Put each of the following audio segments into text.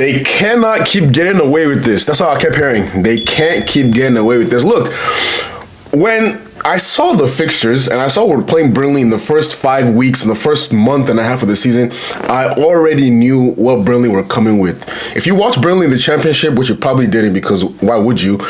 They cannot keep getting away with this. That's all I kept hearing. They can't keep getting away with this. Look, when I saw the fixtures and I saw we're playing Burnley in the first 5 weeks, in the first month and a half of the season, I already knew what Burnley were coming with. If you watch Burnley in the Championship, which you probably didn't because why would you?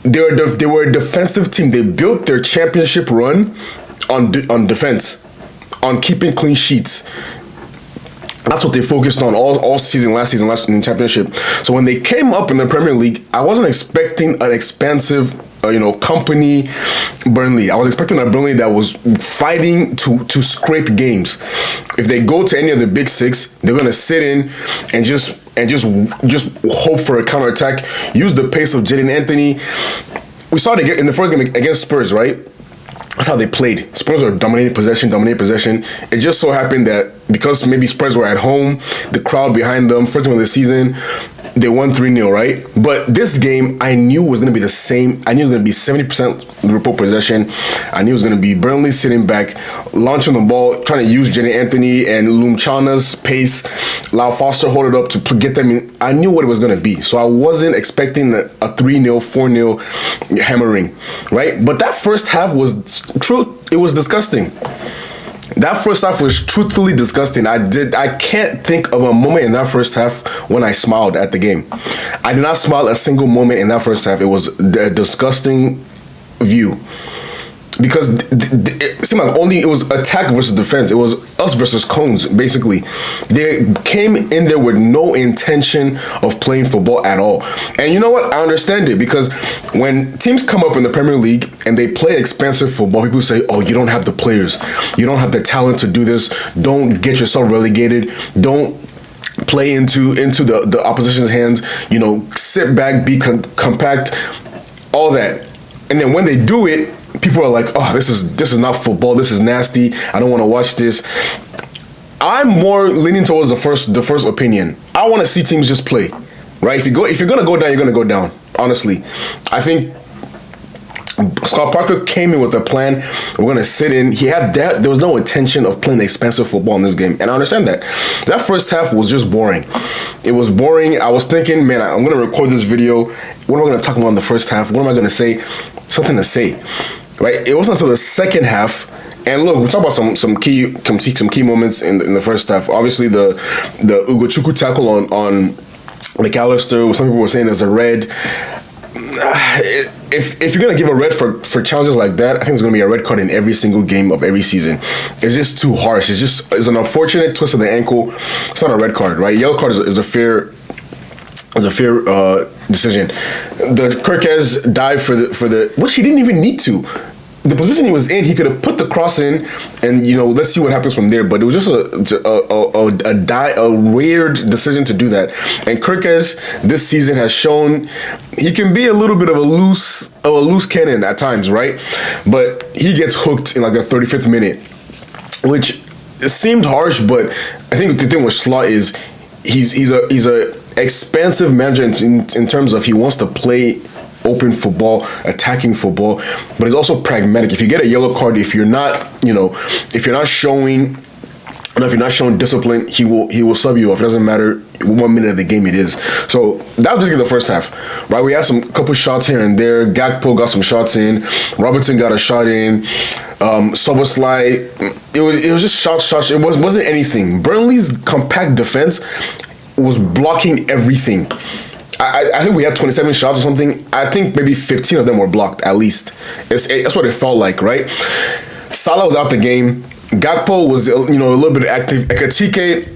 They were a defensive team. They built their Championship run on defense, on keeping clean sheets. That's what they focused on all season, last season in the Championship. So when they came up in the Premier League, I wasn't expecting an expansive, company Burnley. I was expecting a Burnley that was fighting to scrape games. If they go to any of the big six, they're gonna sit in and just hope for a counterattack. Use the pace of Jadon Anthony. We saw it in the first game against Spurs, right? That's how they played. Spurs were dominating possession. It just so happened that because maybe Spurs were at home, the crowd behind them, first game of the season, they won 3-0, right? But this game, I knew was going to be the same. I knew it was going to be 70% Liverpool possession. I knew it was going to be Burnley sitting back, launching the ball, trying to use Jadon Anthony and Lumchana's pace, allow Foster hold it up to get them in. I knew what it was going to be. So I wasn't expecting a 3-0, 4-0 hammering, right? But that first half was true. It was disgusting. That first half was truthfully disgusting. I can't think of a moment in that first half when I smiled at the game. I did not smile a single moment in that first half. It was a disgusting view. Because it seemed like it was attack versus defense. It was us versus cones, basically. They came in there with no intention of playing football at all. And you know what? I understand it because when teams come up in the Premier League and they play expensive football, people say, oh, you don't have the players. You don't have the talent to do this. Don't get yourself relegated. Don't play into the opposition's hands. Sit back, be compact, all that. And then when they do it, people are like, oh, this is not football. This is nasty. I don't want to watch this. I'm more leaning towards the first opinion. I want to see teams just play, right? If you're gonna go down, you're gonna go down. Honestly, I think Scott Parker came in with a plan. We're gonna sit in. There was no intention of playing expensive football in this game, and I understand that. That first half was just boring. It was boring. I was thinking, man, I'm gonna record this video. What am I gonna talk about in the first half? What am I gonna say? Something to say. Right, it wasn't until the second half, and look, we'll talk about some key moments in the first half. Obviously, the Ugochukwu tackle on McAllister. Some people were saying there's a red. If you're gonna give a red for challenges like that, I think there's gonna be a red card in every single game of every season. It's just too harsh. It's an unfortunate twist of the ankle. It's not a red card, right? Yellow card is a fair decision. The Kirkez dived for the which he didn't even need to. The position he was in, he could have put the cross in, and let's see what happens from there. But it was just a weird decision to do that. And Kirkez this season has shown he can be a little bit of a loose cannon at times, right? But he gets hooked in like the 35th minute, which seemed harsh. But I think the thing with Slot is he's a expansive manager in terms of he wants to play open football, attacking football, but he's also pragmatic. If you get a yellow card, if you're not showing discipline, he will sub you off. It doesn't matter what minute of the game it is. So that was basically the first half, right? We had some couple shots here and there. Gakpo got some shots in. Robertson got a shot in. Soboslai, it was just shots. It wasn't anything. Burnley's compact defense was blocking everything. I think we had 27 shots or something. I think maybe 15 of them were blocked at least. That's what it felt like, right? Salah was out the game. Gakpo was a little bit active. Ekatike,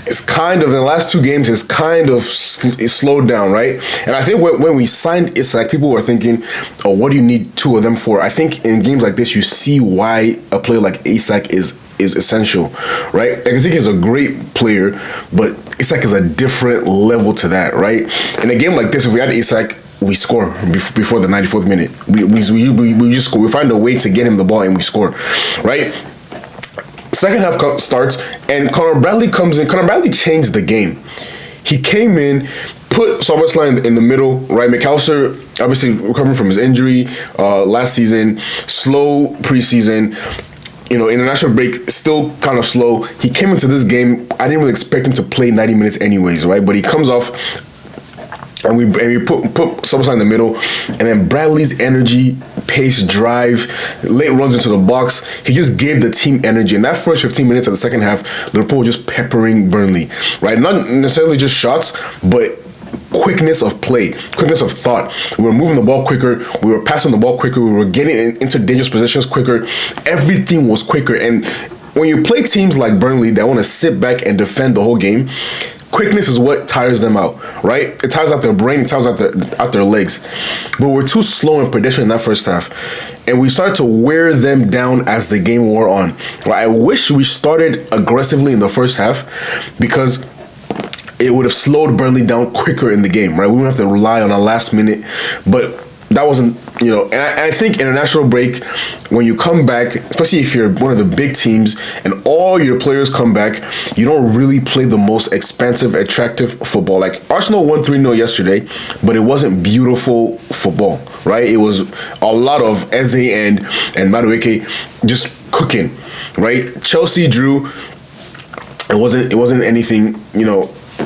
it's kind of in the last two games it's kind of slowed down, right? And I think when we signed Isak, people were thinking, oh, what do you need two of them for? I think in games like this you see why a player like Isak is essential, right? Ekatike is a great player, but Isak is a different level to that, right? In a game like this, if we had Isak, we score before the 94th minute. We just score. We find a way to get him the ball and we score, right? Second half starts and Conor Bradley comes in. Conor Bradley changed the game. He came in, put Soboslai in the middle, right? McAllister obviously recovering from his injury last season, slow preseason. international break, still kind of slow. He came into this game, I didn't really expect him to play 90 minutes anyways, right? But he comes off, and we put Soboslai in the middle, and then Bradley's energy, pace, drive, late runs into the box. He just gave the team energy. In that first 15 minutes of the second half, Liverpool were just peppering Burnley, right? Not necessarily just shots, but quickness of play, quickness of thought. We were moving the ball quicker. We were passing the ball quicker. We were getting into dangerous positions quicker. Everything was quicker. And when you play teams like Burnley that want to sit back and defend the whole game, quickness is what tires them out, right? It tires out their brain, it tires out their legs. But we're too slow in prediction in that first half. And we started to wear them down as the game wore on. Right? I wish we started aggressively in the first half, because it would have slowed Burnley down quicker in the game, right? We wouldn't have to rely on a last minute. But that wasn't, and I think international break, when you come back, especially if you're one of the big teams and all your players come back, you don't really play the most expansive, attractive football. Like Arsenal won 3-0 yesterday, but it wasn't beautiful football, right? It was a lot of Eze and Madueke just cooking, right? Chelsea drew. It wasn't anything,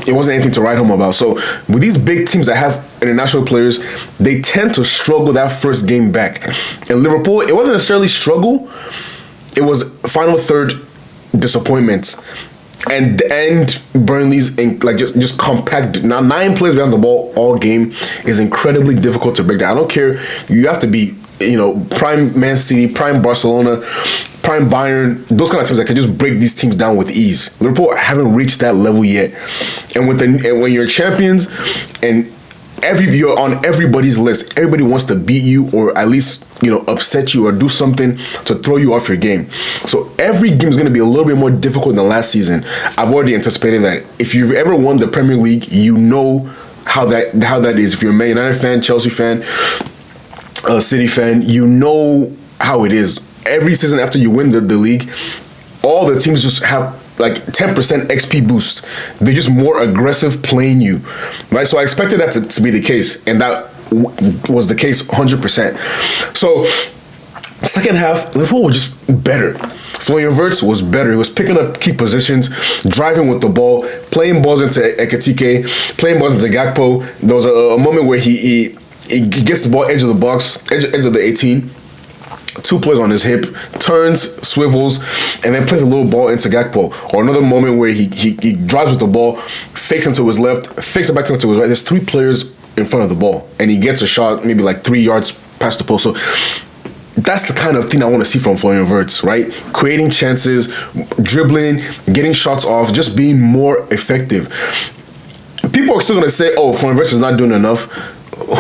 it wasn't anything to write home about. So with these big teams that have international players, they tend to struggle that first game back. And Liverpool, it wasn't necessarily struggle. It was final third disappointments. And Burnley's just compact. Now 9 players behind the ball all game is incredibly difficult to break down. I don't care. You have to be, prime Man City, prime Barcelona, prime Bayern, those kind of teams that can just break these teams down with ease. Liverpool haven't reached that level yet. And when you're champions and you're on everybody's list, everybody wants to beat you or at least upset you or do something to throw you off your game. So every game is going to be a little bit more difficult than last season. I've already anticipated that. If you've ever won the Premier League, you know how that is. If you're a Man United fan, Chelsea fan, City fan, you know how it is. Every season after you win the league, all the teams just have like 10% XP boost. They're just more aggressive playing you, right? So I expected that to be the case, and that was the case 100%. So second half, Liverpool was just better. Florian Wirtz was better. He was picking up key positions, driving with the ball, playing balls into Ekitike, playing balls into Gakpo. There was a moment where he gets the ball edge of the box, edge of the 18. 2 plays on his hip, turns, swivels, and then plays a little ball into Gakpo. Or another moment where he drives with the ball, fakes him to his left, fakes it back into his right. There's 3 players in front of the ball, and he gets a shot maybe like 3 yards past the post. So that's the kind of thing I want to see from Florian Wirtz, right? Creating chances, dribbling, getting shots off, just being more effective. People are still going to say, oh, Florian Wirtz is not doing enough.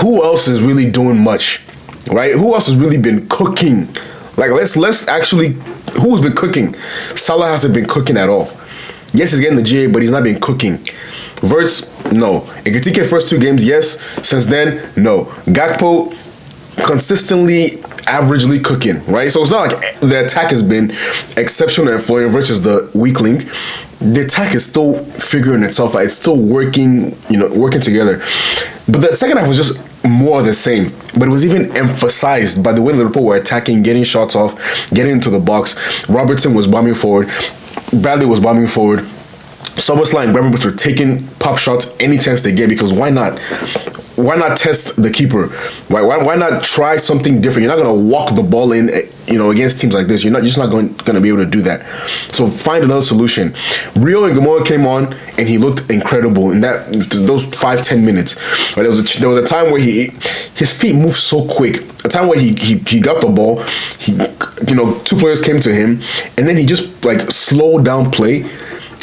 Who else is really doing much? Right? Who else has really been cooking? Like, let's actually, who's been cooking? Salah hasn't been cooking at all. Yes, he's getting the GA, but he's not been cooking. Wirtz, no. Ekitike first 2 games, yes. Since then, no. Gakpo, consistently, averagely cooking, right? So it's not like the attack has been exceptional and Florian Wirtz is the weak link. The attack is still figuring itself out. It's still working, working together. But the second half was just more of the same. But it was even emphasized by the way Liverpool were attacking, getting shots off, getting into the box. Robertson was bombing forward. Bradley was bombing forward. Soboslai and Bremer were taking pop shots any chance they get, because why not? Why not test the keeper? Why not try something different? You're not going to walk the ball in, against teams like this. You're just not going to be able to do that. So find another solution. Rio and Gamora came on, and he looked incredible in those 5-10 minutes. Right? There was a time where his feet moved so quick. A time where he got the ball, 2 players came to him, and then he just slowed down play.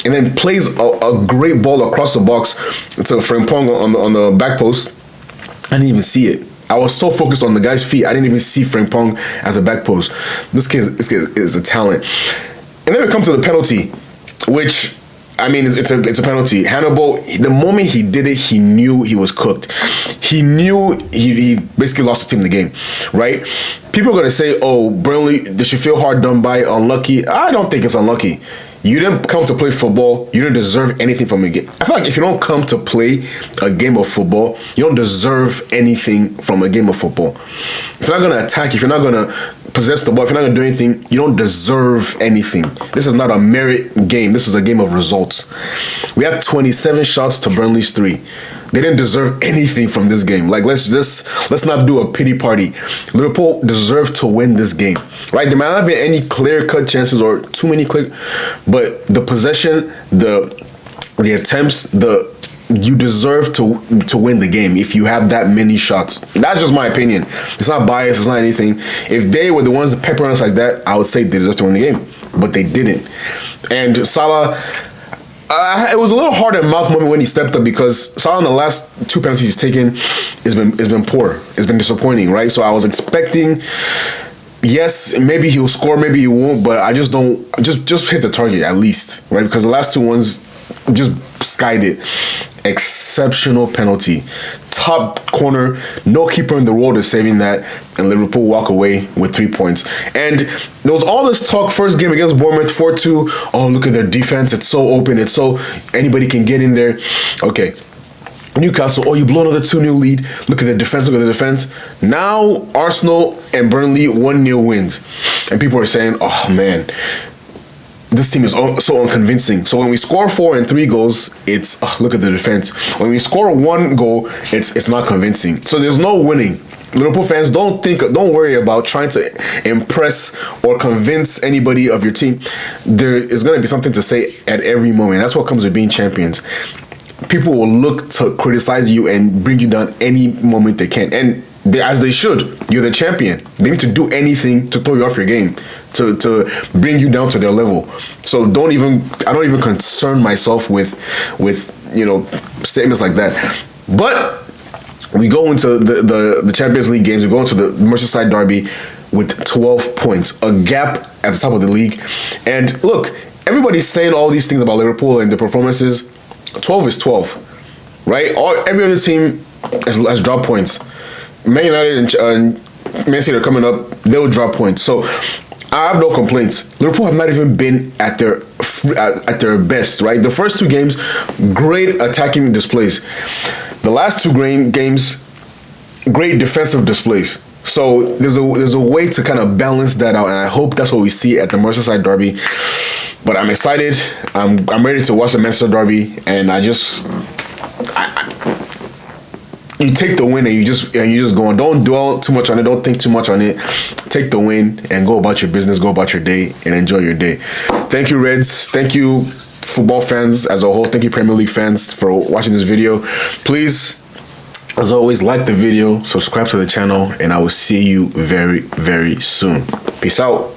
And then plays a great ball across the box to Frimpong on the back post. I didn't even see it. I was so focused on the guy's feet, I didn't even see Frimpong as a back post. This kid is a talent. And then we come to the penalty, which, I mean, it's a penalty. Hannibal, the moment he did it, he knew he was cooked. He knew he basically lost his team in the game, right? People are going to say, oh, Burnley, they should feel hard done by, unlucky. I don't think it's unlucky. You didn't come to play football. You didn't deserve anything from a game. I feel like if you don't come to play a game of football, you don't deserve anything from a game of football. If you're not going to attack, if you're not going to possess the ball, if you're not going to do anything, you don't deserve anything. This is not a merit game. This is a game of results. We had 27 shots to Burnley's 3. They didn't deserve anything from this game. Like, let's not do a pity party. Liverpool deserved to win this game, right? There might not be any clear-cut chances or too many clear, but the possession, the attempts, you deserve to win the game if you have that many shots. That's just my opinion. It's not biased. It's not anything. If they were the ones that pepper us like that, I would say they deserve to win the game, but they didn't. And Salah. It was a little hard in mouth moment when he stepped up, because Salah in the last 2 penalties he's taken has been poor. It's been disappointing, right? So I was expecting, yes, maybe he'll score, maybe he won't, but I just don't just hit the target at least, right? Because the last 2 ones just skied it. Exceptional penalty, top corner, no keeper in the world is saving that, and Liverpool walk away with 3 points. And there was all this talk first game against Bournemouth 4-2. Oh, look at their defense, it's so open, it's so anybody can get in there. Okay, Newcastle, oh, you blow another 2-0 lead. Look at the defense. Now Arsenal and Burnley 1-0 wins, and people are saying, oh man, this team is so unconvincing. So when we score 4 and 3 goals, it's look at the defense. When we score 1 goal, it's not convincing. So there's no winning. Liverpool fans, don't worry about trying to impress or convince anybody of your team. There is going to be something to say at every moment. That's what comes with being champions. People will look to criticize you and bring you down any moment they can, and as they should. You're the champion. They need to do anything to throw you off your game, to bring you down to their level. So I don't even concern myself with statements like that. But we go into the Champions League games. We go into the Merseyside derby with 12 points, a gap at the top of the league. And look, everybody's saying all these things about Liverpool and the performances. 12 is 12, right? Every other team has dropped points. Man United and Man City are coming up. They will drop points. So I have no complaints. Liverpool have not even been at their best, right? The first 2 games, great attacking displays. The last 2 games, great defensive displays. So there's a way to kind of balance that out, and I hope that's what we see at the Merseyside derby. But I'm excited. I'm ready to watch the Manchester derby, and you take the win and you just go on. Don't dwell too much on it. Don't think too much on it. Take the win and go about your business. Go about your day and enjoy your day. Thank you, Reds. Thank you, football fans as a whole. Thank you, Premier League fans, for watching this video. Please, as always, like the video, subscribe to the channel, and I will see you very, very soon. Peace out.